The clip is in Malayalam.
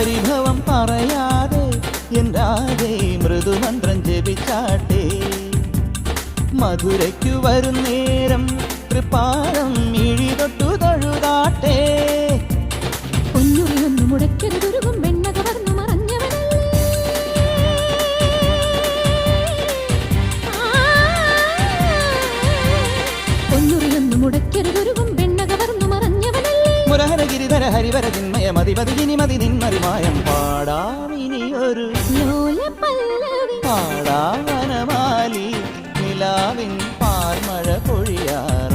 പരിഭവം പറയാതെ എന്താതെ മൃദുമന്ത്രം ജപിച്ചാട്ടെ മധുരയ്ക്കു വരും നേരം തൃപ്പാദം മിഴി തൊട്ടു തൊഴുതാട്ടെ പൊന്നുറിയൊന്നു മുടക്കരുതുരുകും വെണ്ണ കവർന്നു മറഞ്ഞവനല്ലേ പൊന്നുറിയൊന്നു മുടക്കരുതുരുകും വെണ്ണ കവർന്നു മറഞ്ഞവനല്ലേ മുരഹര ഗിരിധര ഹരിവര ചിന്മയ മതിപതി ജിനിമതി നിന്മറിമായം പാടാമിനിയൊരു ലോലപല്ലവി പാടാവനമാലി നിലാവിൻ പാർമഴ പൊഴിയാർ